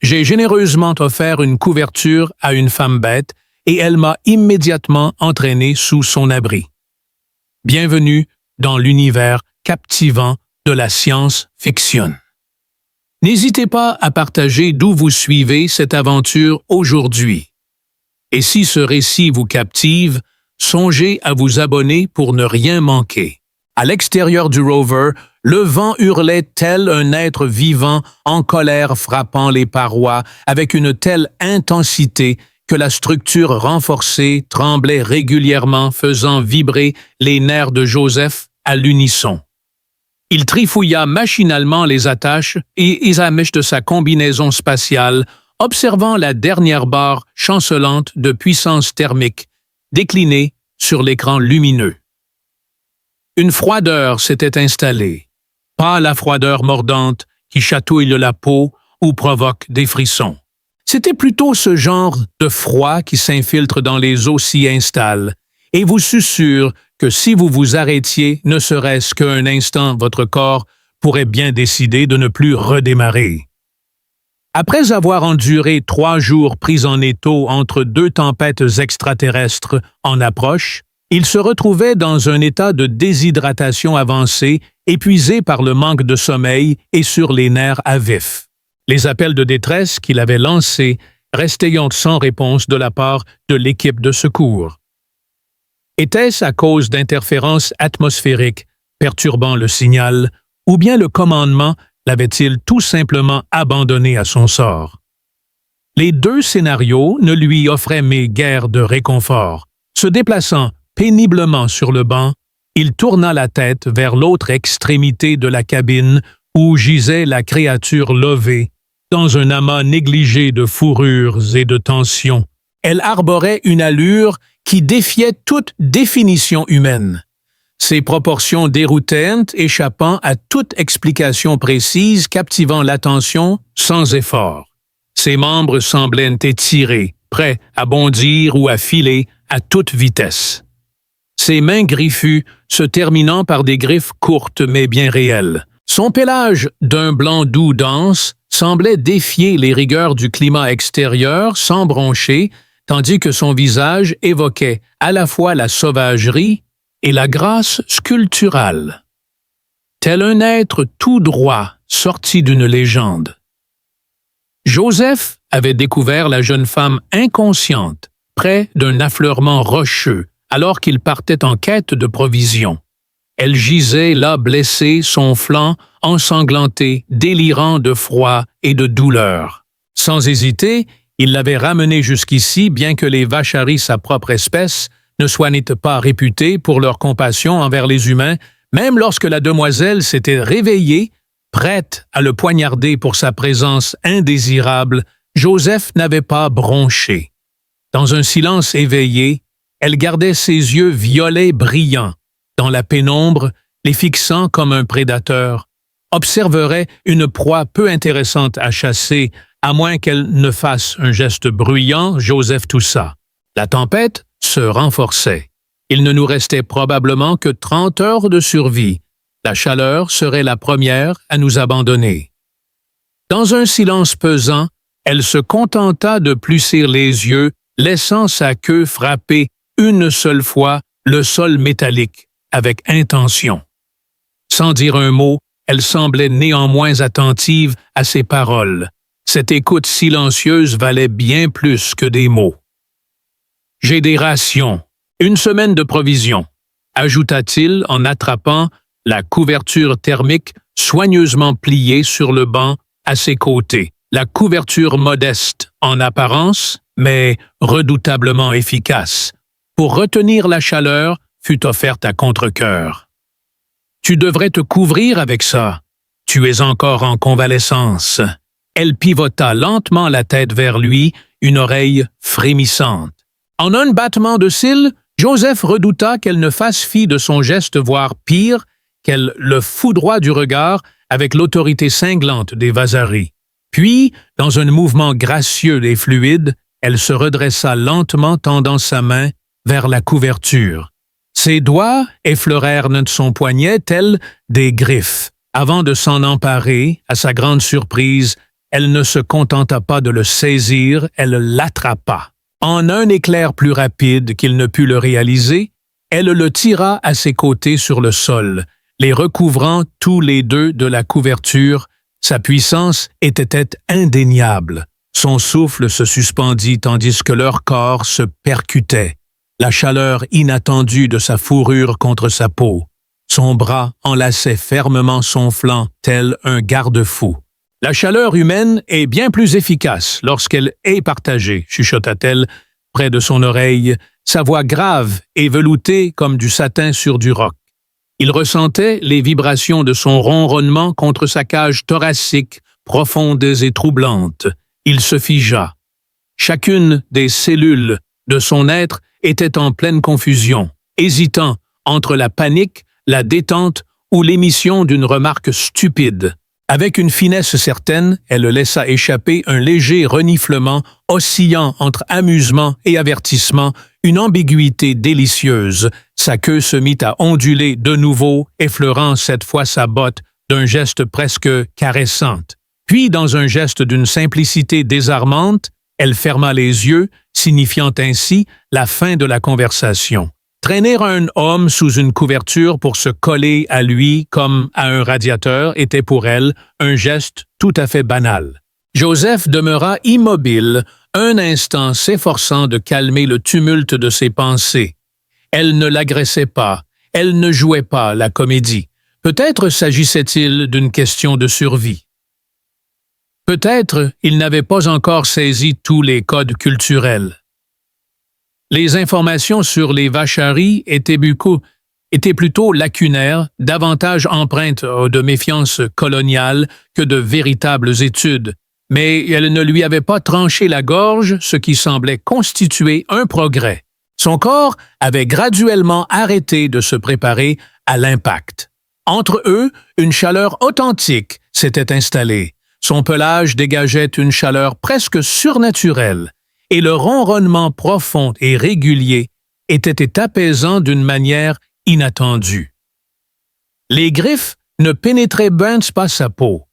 J'ai généreusement offert une couverture à une femme bête et elle m'a immédiatement entraîné sous son abri. Bienvenue dans l'univers captivant de la science-fiction. N'hésitez pas à partager d'où vous suivez cette aventure aujourd'hui. Et si ce récit vous captive, songez à vous abonner pour ne rien manquer. À l'extérieur du rover, le vent hurlait tel un être vivant en colère frappant les parois avec une telle intensité que la structure renforcée tremblait régulièrement, faisant vibrer les nerfs de Joseph à l'unisson. Il trifouilla machinalement les attaches et isamèches de sa combinaison spatiale, observant la dernière barre chancelante de puissance thermique, déclinée sur l'écran lumineux. Une froideur s'était installée, pas la froideur mordante qui chatouille la peau ou provoque des frissons. C'était plutôt ce genre de froid qui s'infiltre dans les os s'y installe, et vous susurre que si vous vous arrêtiez ne serait-ce qu'un instant, votre corps pourrait bien décider de ne plus redémarrer. Après avoir enduré 3 jours pris en étau entre 2 tempêtes extraterrestres en approche, il se retrouvait dans un état de déshydratation avancée, épuisé par le manque de sommeil et sur les nerfs à vif. Les appels de détresse qu'il avait lancés restaient sans réponse de la part de l'équipe de secours. Était-ce à cause d'interférences atmosphériques perturbant le signal, ou bien le commandement l'avait-il tout simplement abandonné à son sort? Les 2 scénarios ne lui offraient mais guère de réconfort. Se déplaçant péniblement sur le banc, il tourna la tête vers l'autre extrémité de la cabine où gisait la créature levée, dans un amas négligé de fourrures et de tensions. Elle arborait une allure qui défiait toute définition humaine. Ses proportions déroutantes échappant à toute explication précise, captivant l'attention sans effort. Ses membres semblaient étirés, prêts à bondir ou à filer à toute vitesse. Ses mains griffues se terminant par des griffes courtes mais bien réelles. Son pelage, d'un blanc doux dense, semblait défier les rigueurs du climat extérieur sans broncher, tandis que son visage évoquait à la fois la sauvagerie et la grâce sculpturale. Tel un être tout droit sorti d'une légende. Joseph avait découvert la jeune femme inconsciente, près d'un affleurement rocheux, alors qu'il partait en quête de provisions. Elle gisait là blessée, son flanc ensanglanté, délirant de froid et de douleur. Sans hésiter, il l'avait ramenée jusqu'ici, bien que les Vacharis, sa propre espèce, ne soient pas réputés pour leur compassion envers les humains, même lorsque la demoiselle s'était réveillée, prête à le poignarder pour sa présence indésirable, Joseph n'avait pas bronché. Dans un silence éveillé, elle gardait ses yeux violets brillants, dans la pénombre, les fixant comme un prédateur, observerait une proie peu intéressante à chasser, à moins qu'elle ne fasse un geste bruyant, Joseph toussa. La tempête se renforçait. Il ne nous restait probablement que 30 heures de survie. La chaleur serait la première à nous abandonner. Dans un silence pesant, elle se contenta de plisser les yeux, laissant sa queue frapper une seule fois le sol métallique, avec intention. Sans dire un mot, elle semblait néanmoins attentive à ses paroles. Cette écoute silencieuse valait bien plus que des mots. « J'ai des rations, 1 semaine de provisions », ajouta-t-il en attrapant la couverture thermique soigneusement pliée sur le banc à ses côtés. La couverture modeste en apparence, mais redoutablement efficace, pour retenir la chaleur, fut offerte à contre-cœur. « Tu devrais te couvrir avec ça. Tu es encore en convalescence. » Elle pivota lentement la tête vers lui, une oreille frémissante. En un battement de cils, Joseph redouta qu'elle ne fasse fi de son geste, voire pire, qu'elle le foudroie du regard avec l'autorité cinglante des Vacharis. Puis, dans un mouvement gracieux et fluide, elle se redressa lentement, tendant sa main vers la couverture. Ses doigts effleurèrent son poignet tels des griffes. Avant de s'en emparer, à sa grande surprise, elle ne se contenta pas de le saisir, elle l'attrapa. En un éclair plus rapide qu'il ne put le réaliser, elle le tira à ses côtés sur le sol, les recouvrant tous les deux de la couverture. Sa puissance était indéniable. Son souffle se suspendit tandis que leurs corps se percutaient. La chaleur inattendue de sa fourrure contre sa peau. Son bras enlaçait fermement son flanc tel un garde-fou. « La chaleur humaine est bien plus efficace lorsqu'elle est partagée », chuchota-t-elle près de son oreille, sa voix grave et veloutée comme du satin sur du roc. Il ressentait les vibrations de son ronronnement contre sa cage thoracique, profondes et troublantes. Il se figea. Chacune des cellules de son être était en pleine confusion, hésitant entre la panique, la détente ou l'émission d'une remarque stupide. Avec une finesse certaine, elle laissa échapper un léger reniflement, oscillant entre amusement et avertissement, une ambiguïté délicieuse. Sa queue se mit à onduler de nouveau, effleurant cette fois sa botte d'un geste presque caressant. Puis, dans un geste d'une simplicité désarmante, elle ferma les yeux, signifiant ainsi la fin de la conversation. Traîner un homme sous une couverture pour se coller à lui comme à un radiateur était pour elle un geste tout à fait banal. Joseph demeura immobile, un instant s'efforçant de calmer le tumulte de ses pensées. Elle ne l'agressait pas, elle ne jouait pas la comédie. Peut-être s'agissait-il d'une question de survie. Peut-être il n'avait pas encore saisi tous les codes culturels. Les informations sur les vacheries étaient plutôt lacunaires, davantage empreintes de méfiance coloniale que de véritables études, mais elle ne lui avait pas tranché la gorge, ce qui semblait constituer un progrès. Son corps avait graduellement arrêté de se préparer à l'impact. Entre eux, une chaleur authentique s'était installée. Son pelage dégageait une chaleur presque surnaturelle. Et le ronronnement profond et régulier était apaisant d'une manière inattendue. Les griffes ne pénétraient ben pas sa peau.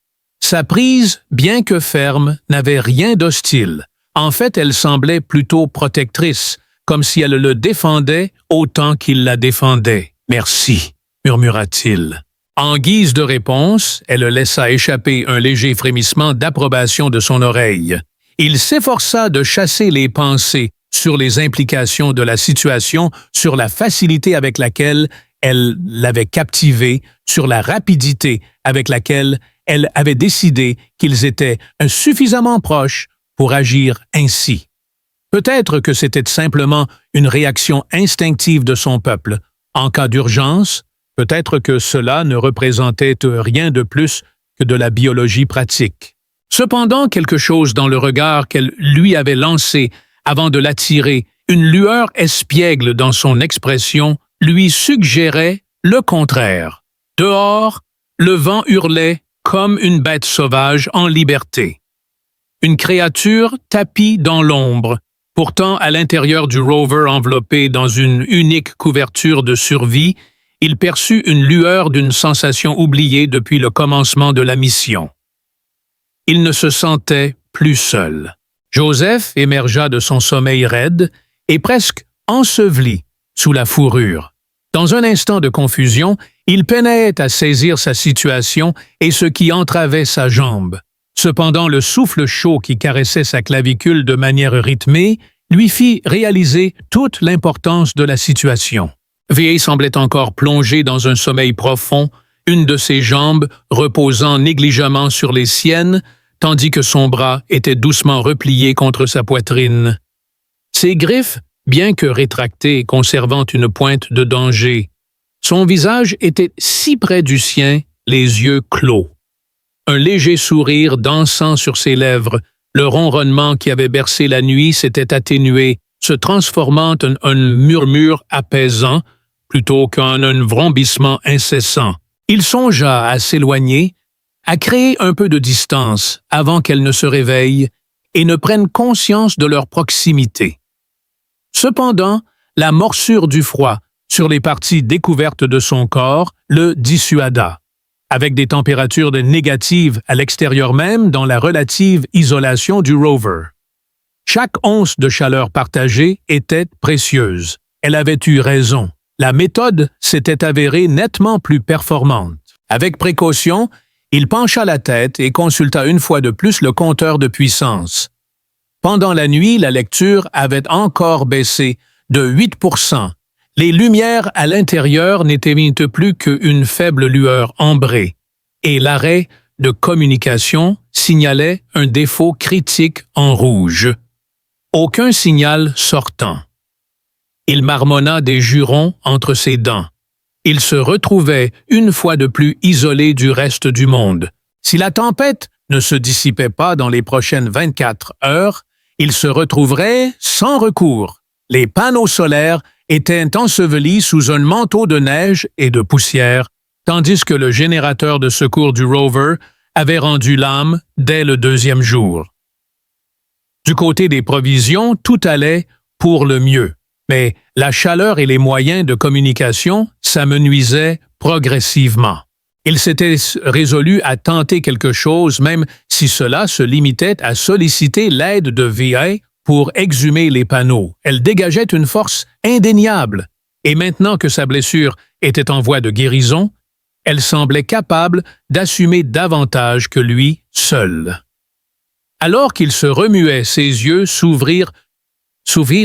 Sa prise, bien que ferme, n'avait rien d'hostile. En fait, elle semblait plutôt protectrice, comme si elle le défendait autant qu'il la défendait. « Merci », murmura-t-il. En guise de réponse, elle laissa échapper un léger frémissement d'approbation de son oreille. Il s'efforça de chasser les pensées sur les implications de la situation, sur la facilité avec laquelle elle l'avait captivé, sur la rapidité avec laquelle elle avait décidé qu'ils étaient suffisamment proches pour agir ainsi. Peut-être que c'était simplement une réaction instinctive de son peuple. En cas d'urgence, peut-être que cela ne représentait rien de plus que de la biologie pratique. Cependant, quelque chose dans le regard qu'elle lui avait lancé avant de l'attirer, une lueur espiègle dans son expression, lui suggérait le contraire. Dehors, le vent hurlait comme une bête sauvage en liberté. Une créature tapie dans l'ombre. Pourtant, à l'intérieur du rover enveloppé dans une unique couverture de survie, il perçut une lueur d'une sensation oubliée depuis le commencement de la mission. Il ne se sentait plus seul. Joseph émergea de son sommeil raide et presque enseveli sous la fourrure. Dans un instant de confusion, il peinait à saisir sa situation et ce qui entravait sa jambe. Cependant, le souffle chaud qui caressait sa clavicule de manière rythmée lui fit réaliser toute l'importance de la situation. V semblait encore plongé dans un sommeil profond, une de ses jambes reposant négligemment sur les siennes, tandis que son bras était doucement replié contre sa poitrine. Ses griffes, bien que rétractées et conservant une pointe de danger, son visage était si près du sien, les yeux clos. Un léger sourire dansant sur ses lèvres, le ronronnement qui avait bercé la nuit s'était atténué, se transformant en un murmure apaisant plutôt qu'en un vrombissement incessant. Il songea à s'éloigner, à créer un peu de distance avant qu'elle ne se réveille et ne prenne conscience de leur proximité. Cependant, la morsure du froid sur les parties découvertes de son corps le dissuada. avec des températures négatives à l'extérieur même dans la relative isolation du rover. Chaque once de chaleur partagée était précieuse. Elle avait eu raison. La méthode s'était avérée nettement plus performante. Avec précaution, il pencha la tête et consulta une fois de plus le compteur de puissance. Pendant la nuit, la lecture avait encore baissé de 8%. Les lumières à l'intérieur n'étaient plus qu'une faible lueur ambrée, et l'arrêt de communication signalait un défaut critique en rouge. Aucun signal sortant. Il marmonna des jurons entre ses dents. Il se retrouvait une fois de plus isolé du reste du monde. Si la tempête ne se dissipait pas dans les prochaines 24 heures, il se retrouverait sans recours. Les panneaux solaires étaient ensevelis sous un manteau de neige et de poussière, tandis que le générateur de secours du rover avait rendu l'âme dès le 2e jour. Du côté des provisions, tout allait pour le mieux, mais la chaleur et les moyens de communication s'amenuisaient progressivement. Il s'était résolu à tenter quelque chose, même si cela se limitait à solliciter l'aide de VA pour exhumer les panneaux. Elle dégageait une force indéniable, et maintenant que sa blessure était en voie de guérison, elle semblait capable d'assumer davantage que lui seul. Alors qu'il se remuait, ses yeux s'ouvrirent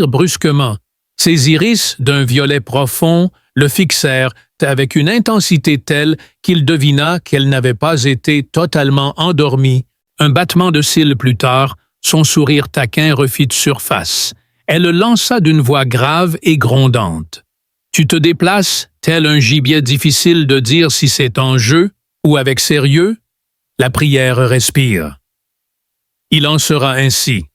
brusquement. Ses iris, d'un violet profond, le fixèrent avec une intensité telle qu'il devina qu'elle n'avait pas été totalement endormie. Un battement de cils plus tard, son sourire taquin refit surface. Elle le lança d'une voix grave et grondante. « Tu te déplaces, tel un gibier difficile de dire si c'est en jeu ou avec sérieux? La prière respire. » Il en sera ainsi,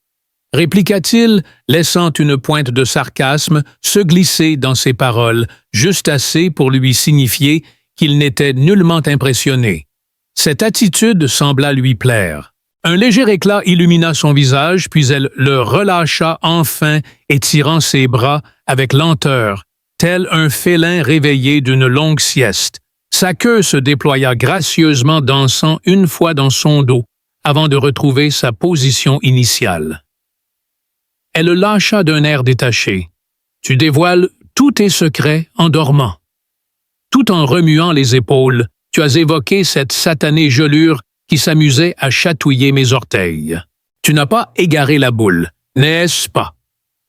répliqua-t-il, laissant une pointe de sarcasme se glisser dans ses paroles, juste assez pour lui signifier qu'il n'était nullement impressionné. Cette attitude sembla lui plaire. Un léger éclat illumina son visage, puis elle le relâcha enfin, étirant ses bras avec lenteur, tel un félin réveillé d'une longue sieste. Sa queue se déploya gracieusement dansant une fois dans son dos, avant de retrouver sa position initiale. Elle le lâcha d'un air détaché. « Tu dévoiles tous tes secrets en dormant. » Tout en remuant les épaules, tu as évoqué cette satanée gelure qui s'amusait à chatouiller mes orteils. Tu n'as pas égaré la boule, n'est-ce pas?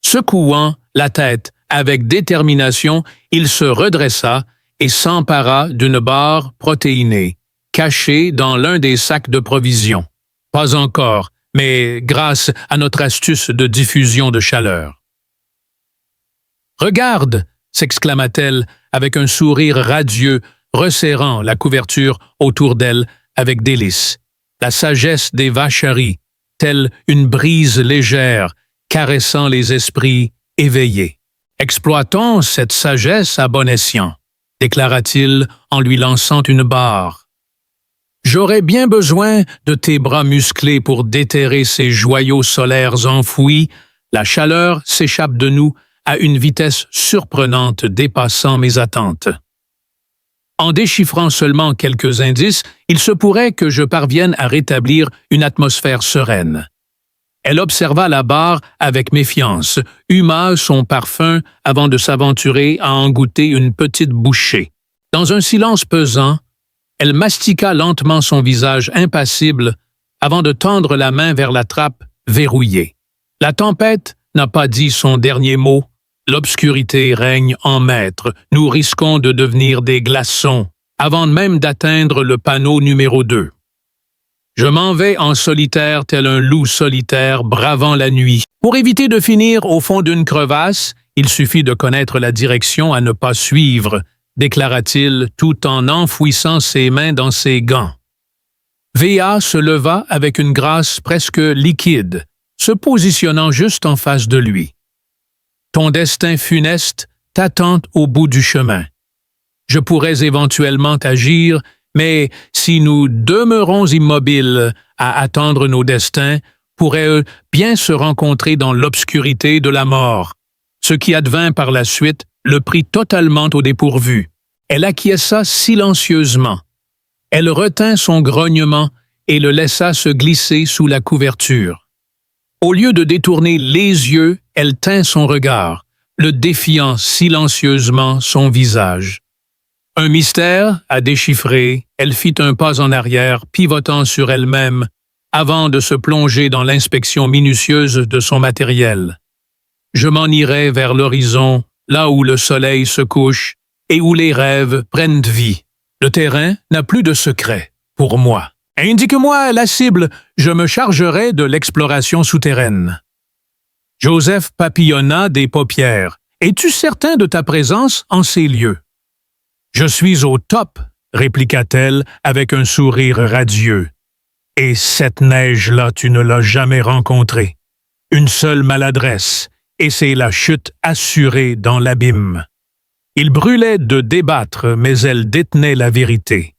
Secouant la tête avec détermination, il se redressa et s'empara d'une barre protéinée, cachée dans l'un des sacs de provisions. Pas encore, mais grâce à notre astuce de diffusion de chaleur. « Regarde !» s'exclama-t-elle avec un sourire radieux, resserrant la couverture autour d'elle avec délice. La sagesse des vacheries, telle une brise légère, caressant les esprits éveillés. « Exploitons cette sagesse à bon escient », déclara-t-il en lui lançant une barre. J'aurais bien besoin de tes bras musclés pour déterrer ces joyaux solaires enfouis. La chaleur s'échappe de nous à une vitesse surprenante dépassant mes attentes. En déchiffrant seulement quelques indices, il se pourrait que je parvienne à rétablir une atmosphère sereine. Elle observa la barre avec méfiance, huma son parfum avant de s'aventurer à en goûter une petite bouchée. Dans un silence pesant, elle mastiqua lentement son visage impassible avant de tendre la main vers la trappe verrouillée. La tempête n'a pas dit son dernier mot. L'obscurité règne en maître. Nous risquons de devenir des glaçons avant même d'atteindre le panneau numéro 2. Je m'en vais en solitaire tel un loup solitaire bravant la nuit. Pour éviter de finir au fond d'une crevasse, il suffit de connaître la direction à ne pas suivre, déclara-t-il tout en enfouissant ses mains dans ses gants. V.A. se leva avec une grâce presque liquide, se positionnant juste en face de lui. « Ton destin funeste t'attend au bout du chemin. Je pourrais éventuellement agir, mais si nous demeurons immobiles à attendre nos destins, pourraient bien se rencontrer dans l'obscurité de la mort. Ce qui advint par la suite le prit totalement au dépourvu. Elle acquiesça silencieusement. Elle retint son grognement et le laissa se glisser sous la couverture. Au lieu de détourner les yeux, elle tint son regard, le défiant silencieusement son visage. Un mystère à déchiffrer, elle fit un pas en arrière, pivotant sur elle-même, avant de se plonger dans l'inspection minutieuse de son matériel. Je m'en irai vers l'horizon, là où le soleil se couche et où les rêves prennent vie. Le terrain n'a plus de secret, pour moi. Indique-moi la cible, je me chargerai de l'exploration souterraine. Joseph papillonna des paupières. Es-tu certain de ta présence en ces lieux? Je suis au top, répliqua-t-elle avec un sourire radieux. Et cette neige-là, tu ne l'as jamais rencontrée. Une seule maladresse, et c'est la chute assurée dans l'abîme. Il brûlait de débattre, mais elle détenait la vérité.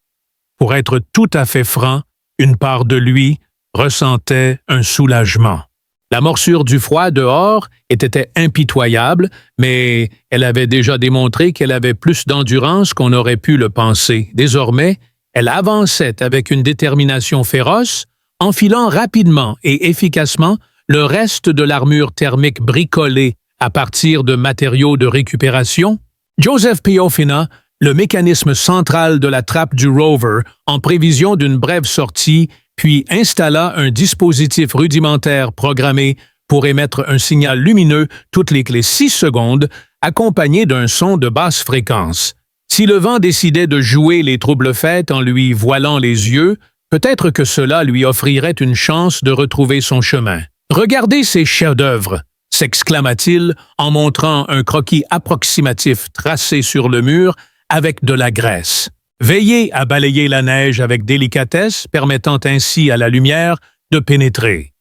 Pour être tout à fait franc, une part de lui ressentait un soulagement. La morsure du froid dehors était impitoyable, mais elle avait déjà démontré qu'elle avait plus d'endurance qu'on aurait pu le penser. Désormais, elle avançait avec une détermination féroce, enfilant rapidement et efficacement le reste de l'armure thermique bricolée à partir de matériaux de récupération. Joseph peaufina le mécanisme central de la trappe du rover en prévision d'une brève sortie, puis installa un dispositif rudimentaire programmé pour émettre un signal lumineux toutes les 6 secondes, accompagné d'un son de basse fréquence. Si le vent décidait de jouer les troubles-fêtes en lui voilant les yeux, peut-être que cela lui offrirait une chance de retrouver son chemin. « Regardez ces chefs-d'œuvre !» s'exclama-t-il en montrant un croquis approximatif tracé sur le mur avec de la graisse. Veillez à balayer la neige avec délicatesse, permettant ainsi à la lumière de pénétrer.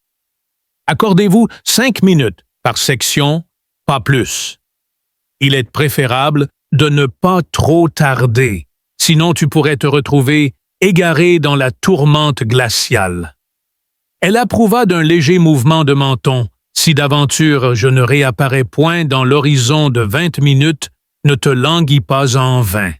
Accordez-vous 5 minutes par section, pas plus. Il est préférable de ne pas trop tarder, sinon tu pourrais te retrouver égaré dans la tourmente glaciale. Elle approuva d'un léger mouvement de menton. Si d'aventure je ne réapparais point dans l'horizon de 20 minutes, ne te languis pas en vain.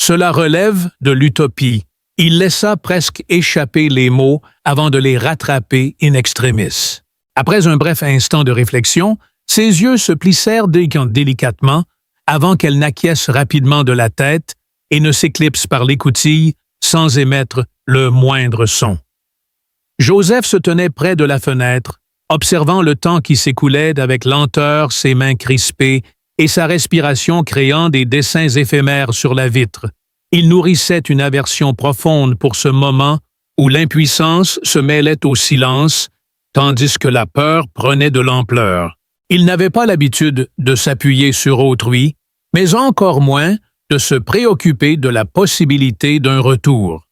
Cela relève de l'utopie. Il laissa presque échapper les mots avant de les rattraper in extremis. Après un bref instant de réflexion, ses yeux se plissèrent délicatement avant qu'elle n'acquiesce rapidement de la tête et ne s'éclipse par l'écoutille sans émettre le moindre son. Joseph se tenait près de la fenêtre, observant le temps qui s'écoulait avec lenteur, ses mains crispées et sa respiration créant des dessins éphémères sur la vitre. Il nourrissait une aversion profonde pour ce moment où l'impuissance se mêlait au silence, tandis que la peur prenait de l'ampleur. Il n'avait pas l'habitude de s'appuyer sur autrui, mais encore moins de se préoccuper de la possibilité d'un retour.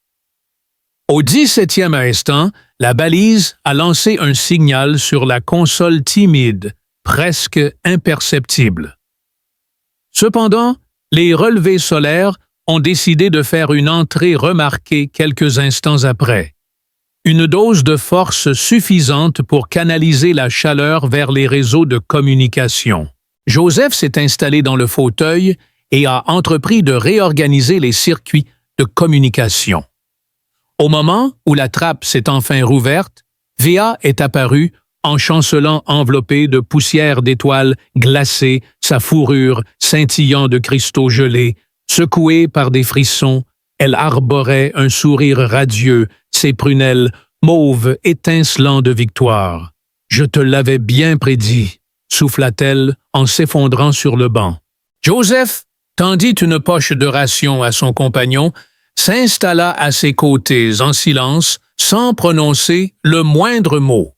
Au 17e instant, la balise a lancé un signal sur la console timide, presque imperceptible. Cependant, les relevés solaires ont décidé de faire une entrée remarquée quelques instants après. Une dose de force suffisante pour canaliser la chaleur vers les réseaux de communication. Joseph s'est installé dans le fauteuil et a entrepris de réorganiser les circuits de communication. Au moment où la trappe s'est enfin rouverte, Véa est apparue en chancelant enveloppée de poussière d'étoiles glacées, sa fourrure scintillant de cristaux gelés. Secouée par des frissons, elle arborait un sourire radieux, ses prunelles mauves étincelant de victoire. « Je te l'avais bien prédit », souffla-t-elle en s'effondrant sur le banc. Joseph tendit une poche de ration à son compagnon, s'installa à ses côtés en silence, sans prononcer le moindre mot.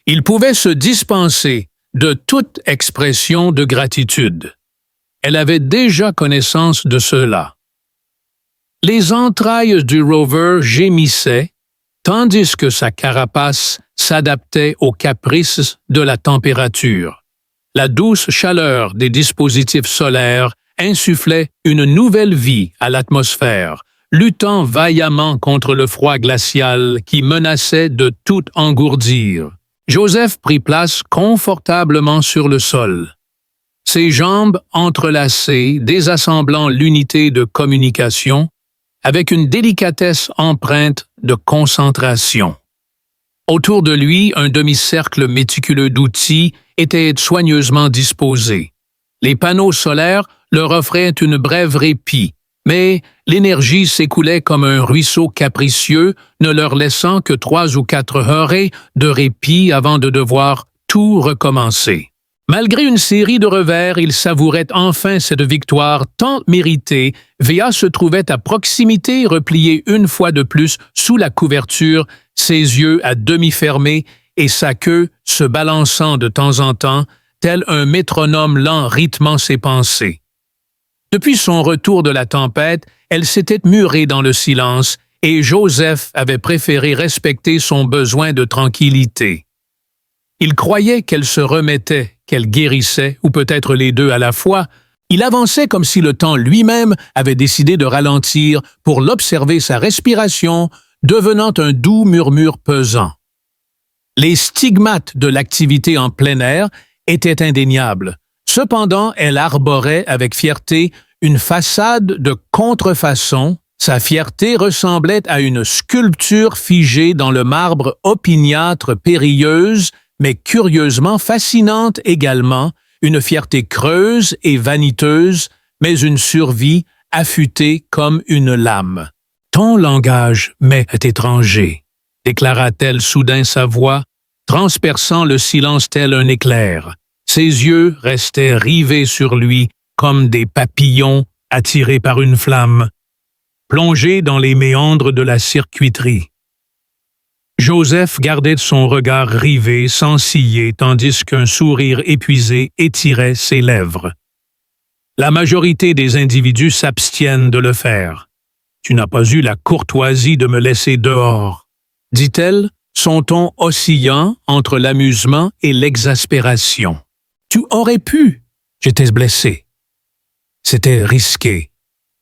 Il pouvait se dispenser de toute expression de gratitude. Elle avait déjà connaissance de cela. Les entrailles du rover gémissaient, tandis que sa carapace s'adaptait aux caprices de la température. La douce chaleur des dispositifs solaires insufflait une nouvelle vie à l'atmosphère, luttant vaillamment contre le froid glacial qui menaçait de tout engourdir. Joseph prit place confortablement sur le sol. Ses jambes entrelacées, désassemblant l'unité de communication, avec une délicatesse empreinte de concentration. Autour de lui, un demi-cercle méticuleux d'outils était soigneusement disposé. Les panneaux solaires leur offraient une brève répit, mais l'énergie s'écoulait comme un ruisseau capricieux, ne leur laissant que 3 ou 4 heures de répit avant de devoir tout recommencer. Malgré une série de revers, ils savouraient enfin cette victoire tant méritée. Véa se trouvait à proximité, replié une fois de plus sous la couverture, ses yeux à demi fermés et sa queue se balançant de temps en temps, tel un métronome lent rythmant ses pensées. Depuis son retour de la tempête, elle s'était murée dans le silence et Joseph avait préféré respecter son besoin de tranquillité. Il croyait qu'elle se remettait, qu'elle guérissait, ou peut-être les deux à la fois. Il avançait comme si le temps lui-même avait décidé de ralentir pour l'observer sa respiration, devenant un doux murmure pesant. Les stigmates de l'activité en plein air étaient indéniables. Cependant, elle arborait avec fierté une façade de contrefaçon. Sa fierté ressemblait à une sculpture figée dans le marbre opiniâtre périlleuse, mais curieusement fascinante également, une fierté creuse et vaniteuse, mais une survie affûtée comme une lame. « Ton langage m'est étranger », déclara-t-elle soudain sa voix, transperçant le silence tel un éclair. Ses yeux restaient rivés sur lui comme des papillons attirés par une flamme, plongés dans les méandres de la circuiterie. Joseph gardait son regard rivé, sans ciller, tandis qu'un sourire épuisé étirait ses lèvres. La majorité des individus s'abstiennent de le faire. « Tu n'as pas eu la courtoisie de me laisser dehors, » dit-elle, son ton oscillant entre l'amusement et l'exaspération. « Tu aurais pu. » J'étais blessé. C'était risqué.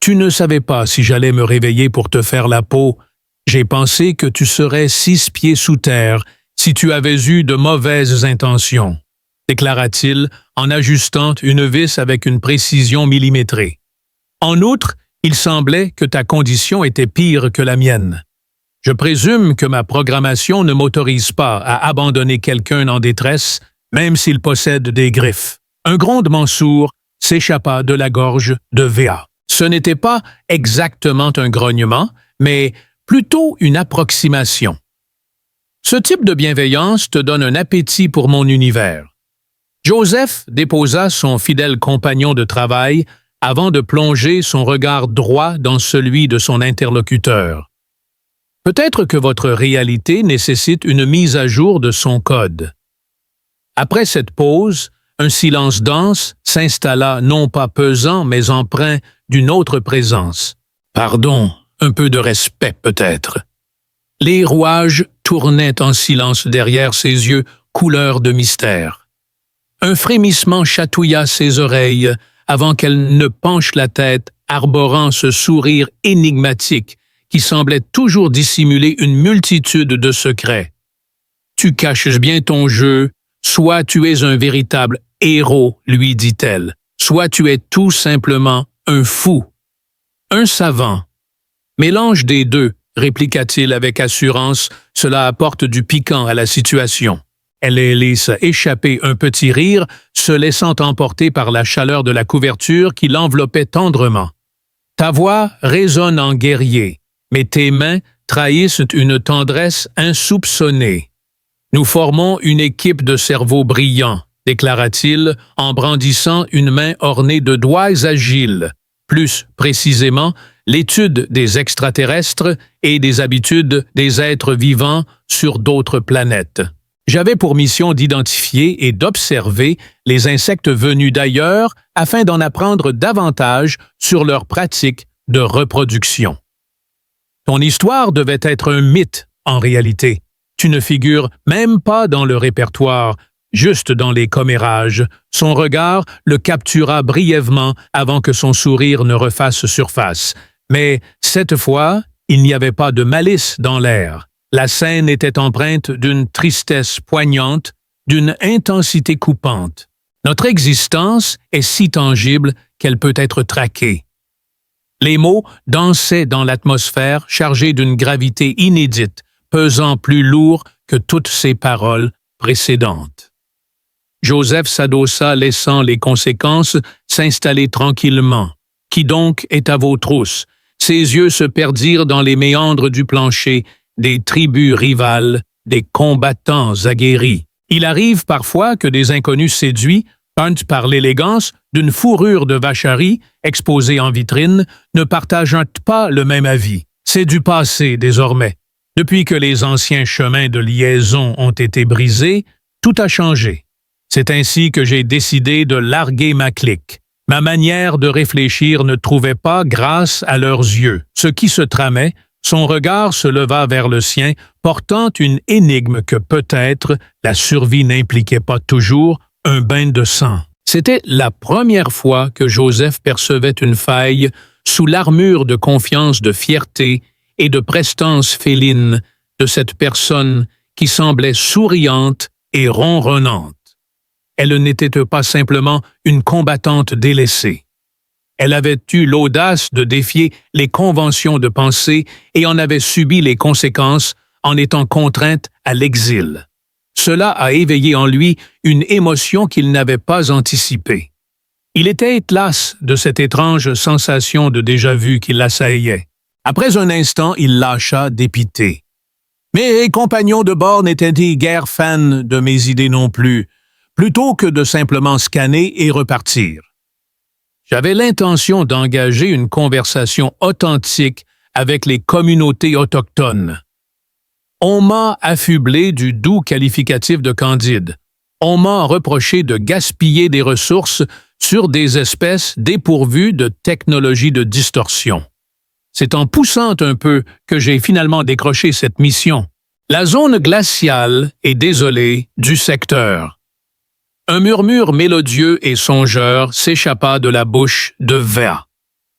Tu ne savais pas si j'allais me réveiller pour te faire la peau. J'ai pensé que tu serais 6 pieds sous terre si tu avais eu de mauvaises intentions, déclara-t-il en ajustant une vis avec une précision millimétrée. En outre, il semblait que ta condition était pire que la mienne. Je présume que ma programmation ne m'autorise pas à abandonner quelqu'un en détresse, même s'il possède des griffes. Un grondement sourd s'échappa de la gorge de Véa. Ce n'était pas exactement un grognement, mais plutôt une approximation. Ce type de bienveillance te donne un appétit pour mon univers. Joseph déposa son fidèle compagnon de travail avant de plonger son regard droit dans celui de son interlocuteur. Peut-être que votre réalité nécessite une mise à jour de son code. Après cette pause, un silence dense s'installa non pas pesant, mais empreint d'une autre présence. « Pardon, un peu de respect peut-être. » Les rouages tournaient en silence derrière ses yeux couleur de mystère. Un frémissement chatouilla ses oreilles avant qu'elle ne penche la tête, arborant ce sourire énigmatique qui semblait toujours dissimuler une multitude de secrets. « Tu caches bien ton jeu, soit tu es un véritable héros, lui dit-elle, soit tu es tout simplement un fou. Un savant. Mélange des deux, répliqua-t-il avec assurance, cela apporte du piquant à la situation. Elle laissa échapper un petit rire, se laissant emporter par la chaleur de la couverture qui l'enveloppait tendrement. Ta voix résonne en guerrier, mais tes mains trahissent une tendresse insoupçonnée. Nous formons une équipe de cerveaux brillants, déclara-t-il en brandissant une main ornée de doigts agiles, plus précisément l'étude des extraterrestres et des habitudes des êtres vivants sur d'autres planètes. J'avais pour mission d'identifier et d'observer les insectes venus d'ailleurs afin d'en apprendre davantage sur leurs pratiques de reproduction. Ton histoire devait être un mythe, en réalité. Tu ne figures même pas dans le répertoire, juste dans les commérages. Son regard le captura brièvement avant que son sourire ne refasse surface. Mais cette fois, il n'y avait pas de malice dans l'air. La scène était empreinte d'une tristesse poignante, d'une intensité coupante. Notre existence est si tangible qu'elle peut être traquée. Les mots dansaient dans l'atmosphère chargée d'une gravité inédite, pesant plus lourd que toutes ses paroles précédentes. Joseph s'adossa, laissant les conséquences s'installer tranquillement. « Qui donc est à vos trousses? » Ses yeux se perdirent dans les méandres du plancher, des tribus rivales, des combattants aguerris. Il arrive parfois que des inconnus séduits, peints par l'élégance d'une fourrure de vacherie exposée en vitrine, ne partagent pas le même avis. C'est du passé désormais. Depuis que les anciens chemins de liaison ont été brisés, tout a changé. C'est ainsi que j'ai décidé de larguer ma clique. Ma manière de réfléchir ne trouvait pas grâce à leurs yeux. Ce qui se tramait, son regard se leva vers le sien, portant une énigme que peut-être la survie n'impliquait pas toujours, un bain de sang. C'était la première fois que Joseph percevait une faille sous l'armure de confiance, de fierté et de prestance féline de cette personne qui semblait souriante et ronronnante. Elle n'était pas simplement une combattante délaissée. Elle avait eu l'audace de défier les conventions de pensée et en avait subi les conséquences en étant contrainte à l'exil. Cela a éveillé en lui une émotion qu'il n'avait pas anticipée. Il était las de cette étrange sensation de déjà-vu qui l'assaillait. Après un instant, il lâcha dépité. Mes compagnons de bord n'étaient guère fans de mes idées non plus, plutôt que de simplement scanner et repartir. J'avais l'intention d'engager une conversation authentique avec les communautés autochtones. On m'a affublé du doux qualificatif de candide. On m'a reproché de gaspiller des ressources sur des espèces dépourvues de technologies de distorsion. C'est en poussant un peu que j'ai finalement décroché cette mission. La zone glaciale est désolée du secteur. Un murmure mélodieux et songeur s'échappa de la bouche de Véa.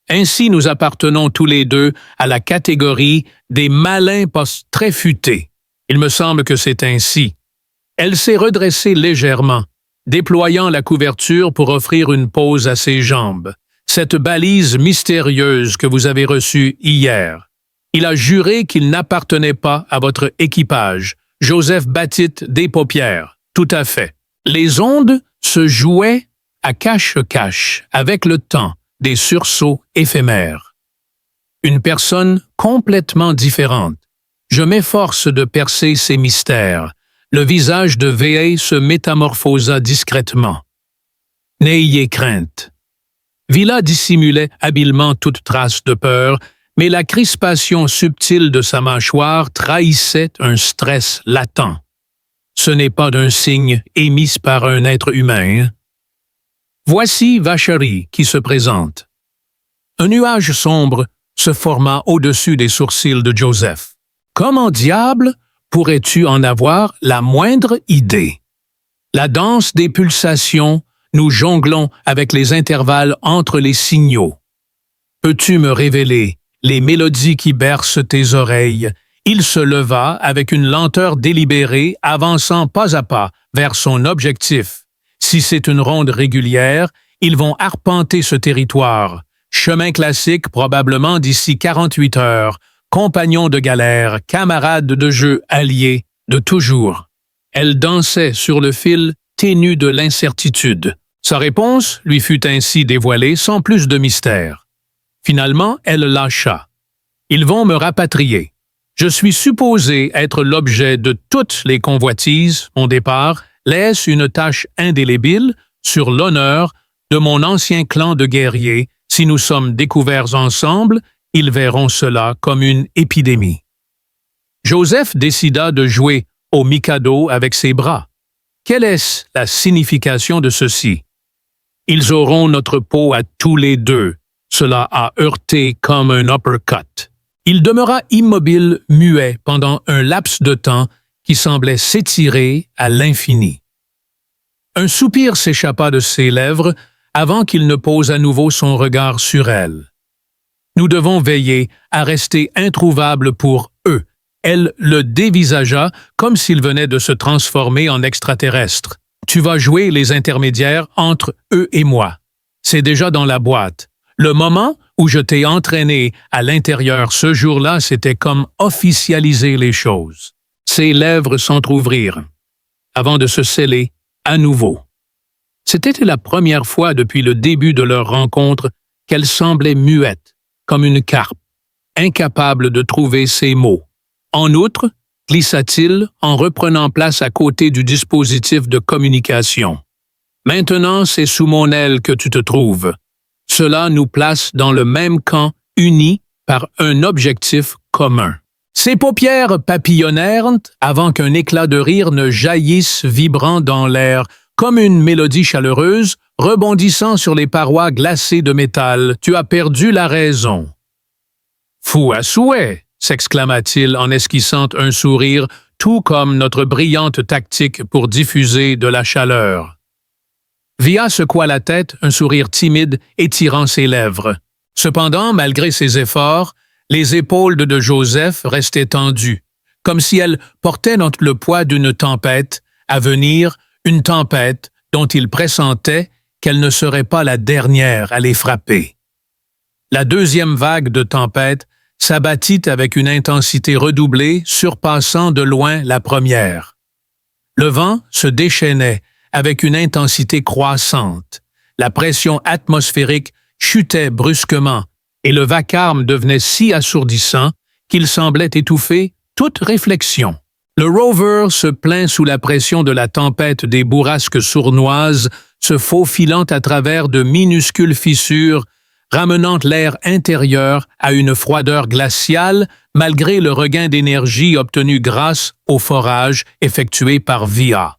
Ainsi nous appartenons tous les deux à la catégorie des malins postes très futés. Il me semble que c'est ainsi. Elle s'est redressée légèrement, déployant la couverture pour offrir une pause à ses jambes. Cette balise mystérieuse que vous avez reçue hier. Il a juré qu'il n'appartenait pas à votre équipage. Joseph battit des paupières. Tout à fait. Les ondes se jouaient à cache-cache avec le temps des sursauts éphémères. Une personne complètement différente. Je m'efforce de percer ces mystères. Le visage de Véa se métamorphosa discrètement. N'ayez crainte. Vila dissimulait habilement toute trace de peur, mais la crispation subtile de sa mâchoire trahissait un stress latent. Ce n'est pas d'un signe émis par un être humain. Voici Vacherie qui se présente. Un nuage sombre se forma au-dessus des sourcils de Joseph. Comment diable pourrais-tu en avoir la moindre idée? La danse des pulsations, nous jonglons avec les intervalles entre les signaux. Peux-tu me révéler les mélodies qui bercent tes oreilles? Il se leva avec une lenteur délibérée, avançant pas à pas vers son objectif. Si c'est une ronde régulière, ils vont arpenter ce territoire. Chemin classique probablement d'ici 48 heures. Compagnons de galère, camarades de jeu alliés de toujours. Elle dansait sur le fil ténu de l'incertitude. Sa réponse lui fut ainsi dévoilée sans plus de mystère. Finalement, elle lâcha. Ils vont me rapatrier. Je suis supposé être l'objet de toutes les convoitises. Mon départ laisse une tache indélébile sur l'honneur de mon ancien clan de guerriers. Si nous sommes découverts ensemble, ils verront cela comme une épidémie. Joseph décida de jouer au Mikado avec ses bras. Quelle est la signification de ceci? Ils auront notre peau à tous les deux. Cela a heurté comme un uppercut. Il demeura immobile, muet, pendant un laps de temps qui semblait s'étirer à l'infini. Un soupir s'échappa de ses lèvres avant qu'il ne pose à nouveau son regard sur elle. Nous devons veiller à rester introuvables pour eux. Elle le dévisagea comme s'il venait de se transformer en extraterrestre. Tu vas jouer les intermédiaires entre eux et moi. C'est déjà dans la boîte. Le moment où je t'ai entraîné à l'intérieur ce jour-là, c'était comme officialiser les choses. Ses lèvres s'entr'ouvrirent, avant de se sceller à nouveau. C'était la première fois depuis le début de leur rencontre qu'elle semblait muette, comme une carpe, incapable de trouver ses mots. En outre, glissa-t-il en reprenant place à côté du dispositif de communication. Maintenant, c'est sous mon aile que tu te trouves. Cela nous place dans le même camp, unis par un objectif commun. Ses paupières papillonnèrent avant qu'un éclat de rire ne jaillisse vibrant dans l'air, comme une mélodie chaleureuse, rebondissant sur les parois glacées de métal. Tu as perdu la raison. Fou à souhait, s'exclama-t-il en esquissant un sourire, tout comme notre brillante tactique pour diffuser de la chaleur. Via secoua la tête, un sourire timide étirant ses lèvres. Cependant, malgré ses efforts, les épaules de Joseph restaient tendues, comme si elles portaient le poids d'une tempête à venir, une tempête dont il pressentait qu'elle ne serait pas la dernière à les frapper. La deuxième vague de tempête s'abattit avec une intensité redoublée, surpassant de loin la première. Le vent se déchaînait avec une intensité croissante. La pression atmosphérique chutait brusquement et le vacarme devenait si assourdissant qu'il semblait étouffer toute réflexion. Le rover se plaint sous la pression de la tempête des bourrasques sournoises, se faufilant à travers de minuscules fissures, ramenant l'air intérieur à une froideur glaciale malgré le regain d'énergie obtenu grâce au forage effectué par VIA.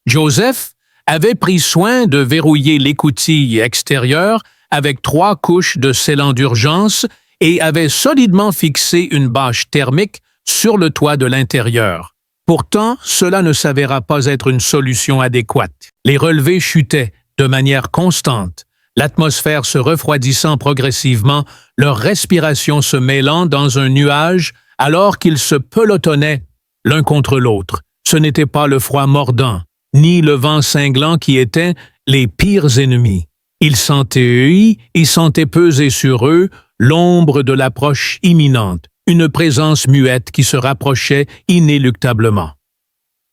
Joseph avait pris soin de verrouiller l'écoutille extérieure avec 3 couches de scellants d'urgence et avait solidement fixé une bâche thermique sur le toit de l'intérieur. Pourtant, cela ne s'avéra pas être une solution adéquate. Les relevés chutaient de manière constante, l'atmosphère se refroidissant progressivement, leur respiration se mêlant dans un nuage alors qu'ils se pelotonnaient l'un contre l'autre. Ce n'était pas le froid mordant, ni le vent cinglant qui étaient les pires ennemis. Ils sentaient peser sur eux l'ombre de l'approche imminente, une présence muette qui se rapprochait inéluctablement.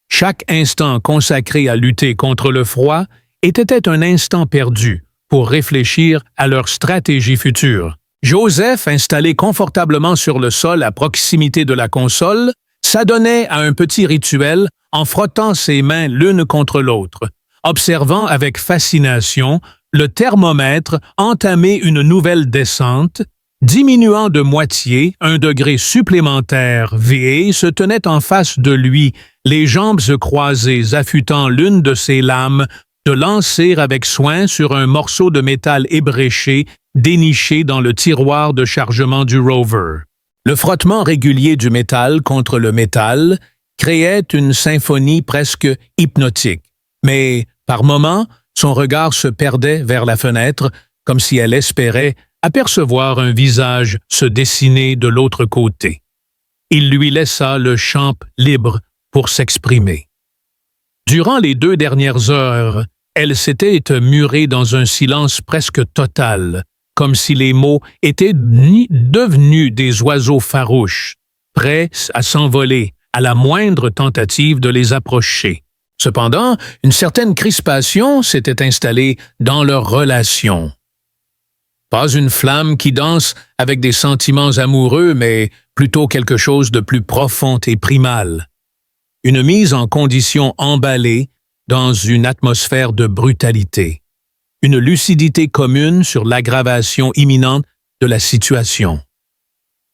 Chaque instant consacré à lutter contre le froid était un instant perdu pour réfléchir à leur stratégie future. Joseph, installé confortablement sur le sol à proximité de la console, s'adonnait à un petit rituel en frottant ses mains l'une contre l'autre, observant avec fascination le thermomètre entamer une nouvelle descente, diminuant de moitié 1 degré supplémentaire. V se tenait en face de lui, les jambes croisées, affûtant l'une de ses lames, de lancer avec soin sur un morceau de métal ébréché déniché dans le tiroir de chargement du rover. Le frottement régulier du métal contre le métal créait une symphonie presque hypnotique, mais par moments, son regard se perdait vers la fenêtre, comme si elle espérait apercevoir un visage se dessiner de l'autre côté. Il lui laissa le champ libre pour s'exprimer. Durant les 2 dernières heures, elle s'était murée dans un silence presque total, comme si les mots étaient devenus des oiseaux farouches, prêts à s'envoler à la moindre tentative de les approcher. Cependant, une certaine crispation s'était installée dans leur relation. Pas une flamme qui danse avec des sentiments amoureux, mais plutôt quelque chose de plus profond et primal. Une mise en condition emballée dans une atmosphère de brutalité. Une lucidité commune sur l'aggravation imminente de la situation.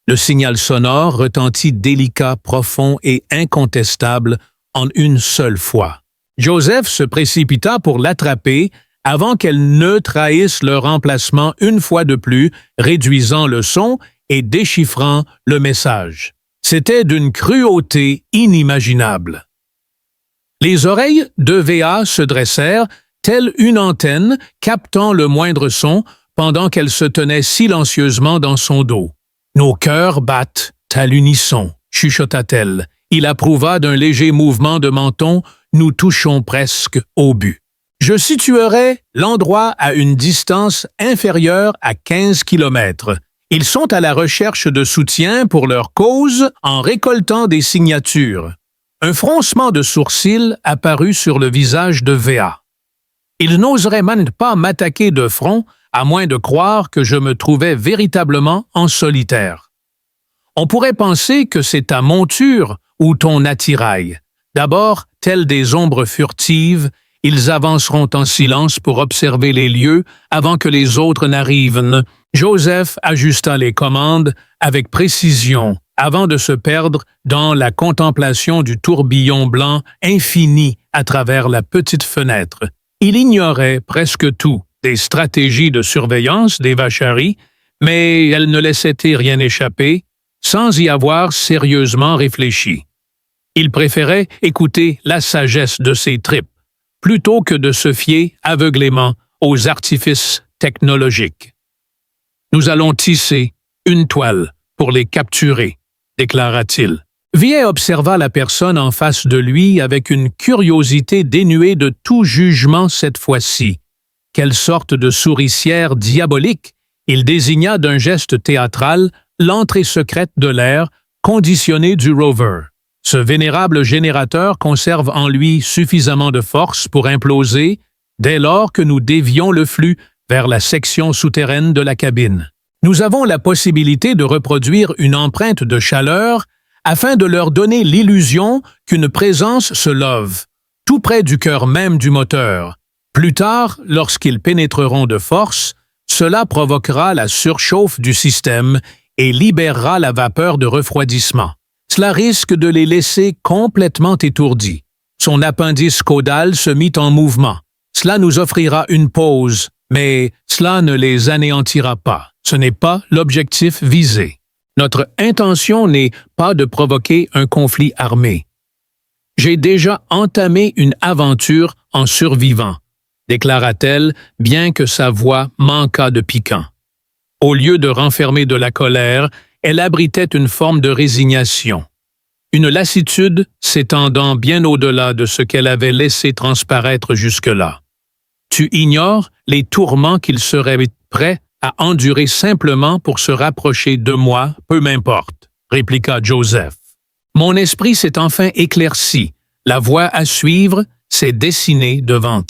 Le signal sonore retentit délicat, profond et incontestable en une seule fois. Joseph se précipita pour l'attraper avant qu'elle ne trahisse leur emplacement une fois de plus, réduisant le son et déchiffrant le message. C'était d'une cruauté inimaginable. Les oreilles de VA se dressèrent, telle une antenne captant le moindre son pendant qu'elle se tenait silencieusement dans son dos. « Nos cœurs battent à l'unisson », chuchota-t-elle. Il approuva d'un léger mouvement de menton, « Nous touchons presque au but. » Je situerai l'endroit à une distance inférieure à 15 kilomètres. Ils sont à la recherche de soutien pour leur cause en récoltant des signatures. Un froncement de sourcils apparut sur le visage de V.A. Il n'oserait même pas m'attaquer de front, à moins de croire que je me trouvais véritablement en solitaire. On pourrait penser que c'est ta monture ou ton attirail. D'abord, tels des ombres furtives, ils avanceront en silence pour observer les lieux avant que les autres n'arrivent. Joseph ajusta les commandes avec précision avant de se perdre dans la contemplation du tourbillon blanc infini à travers la petite fenêtre. Il ignorait presque tout des stratégies de surveillance des vacheries, mais elle ne laissait rien échapper sans y avoir sérieusement réfléchi. Il préférait écouter la sagesse de ses tripes plutôt que de se fier aveuglément aux artifices technologiques. « Nous allons tisser une toile pour les capturer », déclara-t-il. Viet observa la personne en face de lui avec une curiosité dénuée de tout jugement cette fois-ci. Quelle sorte de souricière diabolique! Il désigna d'un geste théâtral l'entrée secrète de l'air conditionné du rover. Ce vénérable générateur conserve en lui suffisamment de force pour imploser dès lors que nous dévions le flux vers la section souterraine de la cabine. Nous avons la possibilité de reproduire une empreinte de chaleur afin de leur donner l'illusion qu'une présence se love, tout près du cœur même du moteur. Plus tard, lorsqu'ils pénétreront de force, cela provoquera la surchauffe du système et libérera la vapeur de refroidissement. Cela risque de les laisser complètement étourdis. Son appendice caudal se mit en mouvement. Cela nous offrira une pause, mais cela ne les anéantira pas. Ce n'est pas l'objectif visé. Notre intention n'est pas de provoquer un conflit armé. J'ai déjà entamé une aventure en survivant, déclara-t-elle, bien que sa voix manquât de piquant. Au lieu de renfermer de la colère, elle abritait une forme de résignation. Une lassitude s'étendant bien au-delà de ce qu'elle avait laissé transparaître jusque-là. Tu ignores les tourments qu'il serait prêt à endurer simplement pour se rapprocher de moi, peu m'importe, répliqua Joseph. Mon esprit s'est enfin éclairci, la voie à suivre s'est dessinée devant.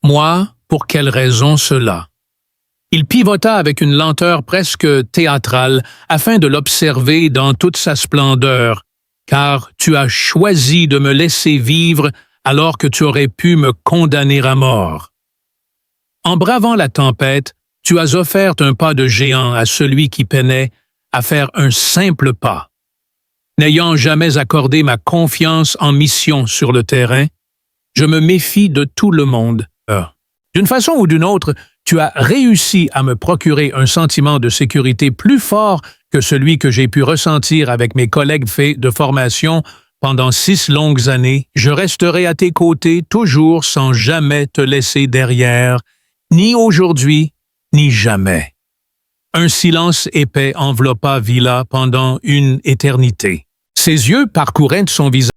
Moi, pour quelle raison cela? Il pivota avec une lenteur presque théâtrale afin de l'observer dans toute sa splendeur, car tu as choisi de me laisser vivre alors que tu aurais pu me condamner à mort. En bravant la tempête, tu as offert un pas de géant à celui qui peinait à faire un simple pas. N'ayant jamais accordé ma confiance en mission sur le terrain, je me méfie de tout le monde. D'une façon ou d'une autre, tu as réussi à me procurer un sentiment de sécurité plus fort que celui que j'ai pu ressentir avec mes collègues faits de formation pendant 6 longues années. Je resterai à tes côtés toujours sans jamais te laisser derrière, ni aujourd'hui, ni jamais. Un silence épais enveloppa Vila pendant une éternité. Ses yeux parcouraient son visage